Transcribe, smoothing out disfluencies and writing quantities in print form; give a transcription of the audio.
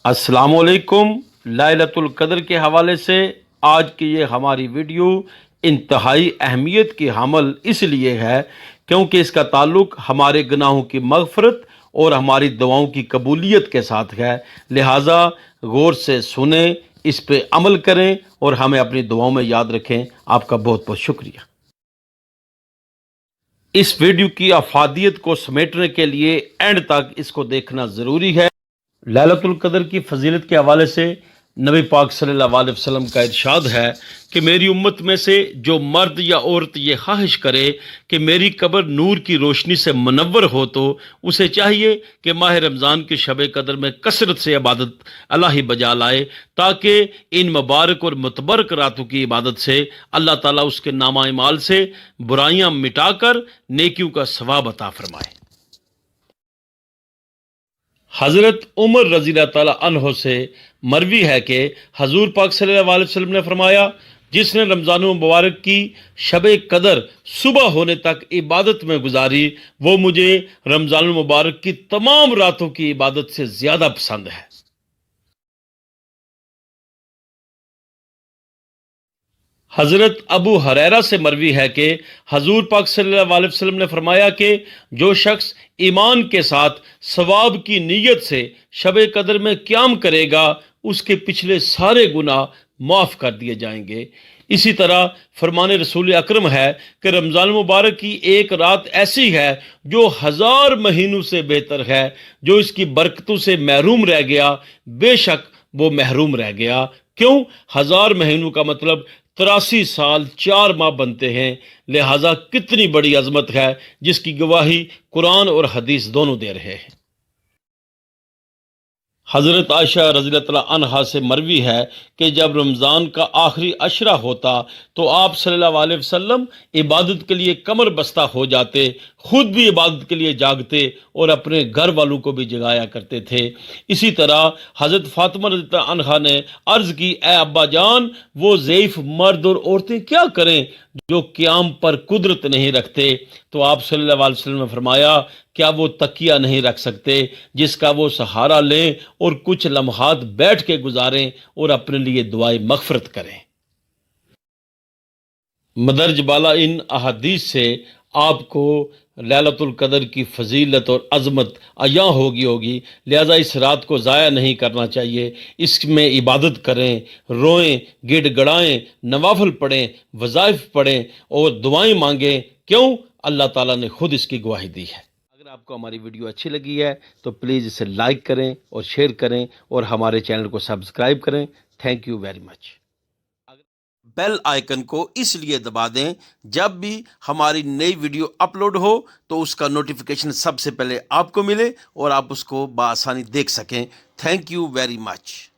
السلام علیکم۔ لائلۃ القدر کے حوالے سے آج کی یہ ہماری ویڈیو انتہائی اہمیت کی حامل اس لیے ہے کیونکہ اس کا تعلق ہمارے گناہوں کی مغفرت اور ہماری دعاؤں کی قبولیت کے ساتھ ہے، لہٰذا غور سے سنیں، اس پہ عمل کریں اور ہمیں اپنی دعاؤں میں یاد رکھیں۔ آپ کا بہت بہت شکریہ۔ اس ویڈیو کی افادیت کو سمیٹنے کے لیے اینڈ تک اس کو دیکھنا ضروری ہے۔ ليلۃ القدر کی فضیلت کے حوالے سے نبی پاک صلی اللہ علیہ وسلم کا ارشاد ہے کہ میری امت میں سے جو مرد یا عورت یہ خواہش کرے کہ میری قبر نور کی روشنی سے منور ہو تو اسے چاہیے کہ ماہ رمضان کے شب قدر میں کثرت سے عبادت الہی بجا لائے، تاکہ ان مبارک اور متبرک راتوں کی عبادت سے اللہ تعالیٰ اس کے نامہ اعمال سے برائیاں مٹا کر نیکیوں کا ثواب عطا فرمائے۔ حضرت عمر رضی اللہ تعالیٰ عنہ سے مروی ہے کہ حضور پاک صلی اللہ علیہ وسلم نے فرمایا، جس نے رمضان المبارک کی شب قدر صبح ہونے تک عبادت میں گزاری وہ مجھے رمضان المبارک کی تمام راتوں کی عبادت سے زیادہ پسند ہے۔ حضرت ابو ہریرہ سے مروی ہے کہ حضور پاک صلی اللہ علیہ وسلم نے فرمایا کہ جو شخص ایمان کے ساتھ ثواب کی نیت سے شب قدر میں قیام کرے گا اس کے پچھلے سارے گناہ معاف کر دیے جائیں گے۔ اسی طرح فرمان رسول اکرم ہے کہ رمضان المبارک کی ایک رات ایسی ہے جو 1000 مہینوں سے بہتر ہے، جو اس کی برکتوں سے محروم رہ گیا بے شک وہ محروم رہ گیا۔ کیوں؟ 1000 مہینوں کا مطلب 83 سال 4 ماہ بنتے ہیں، لہٰذا کتنی بڑی عظمت ہے جس کی گواہی قرآن اور حدیث دونوں دے رہے ہیں۔ حضرت عائشہ رضی اللہ تعالیٰ عنہا سے مروی ہے کہ جب رمضان کا آخری عشرہ ہوتا تو آپ صلی اللہ علیہ وسلم عبادت کے لیے کمر بستہ ہو جاتے، خود بھی عبادت کے لیے جاگتے اور اپنے گھر والوں کو بھی جگایا کرتے تھے۔ اسی طرح حضرت فاطمہ رضی اللہ عنہا نے عرض کی، اے ابا جان، وہ ضعیف مرد اور عورتیں کیا کریں جو قیام پر قدرت نہیں رکھتے؟ تو آپ صلی اللہ علیہ وسلم نے فرمایا، کیا وہ تکیہ نہیں رکھ سکتے جس کا وہ سہارا لیں اور کچھ لمحات بیٹھ کے گزاریں اور اپنے لیے دعائے مغفرت کریں؟ مدرج بالا ان احادیث سے آپ کو ليلۃ القدر کی فضیلت اور عظمت عیاں ہوگی، لہذا اس رات کو ضائع نہیں کرنا چاہیے۔ اس میں عبادت کریں، روئیں، گڑ گڑائیں، نوافل پڑھیں، وظائف پڑھیں اور دعائیں مانگیں۔ کیوں؟ اللہ تعالیٰ نے خود اس کی گواہی دی ہے۔ اگر آپ کو ہماری ویڈیو اچھی لگی ہے تو پلیز اسے لائک کریں اور شیئر کریں اور ہمارے چینل کو سبسکرائب کریں۔ Thank you very much. Bell icon کو اس لیے دبا دیں جب بھی ہماری نئی ویڈیو اپلوڈ ہو تو اس کا نوٹیفیکیشن سب سے پہلے آپ کو ملے اور آپ اس کو بآسانی دیکھ سکیں۔ Thank you very much.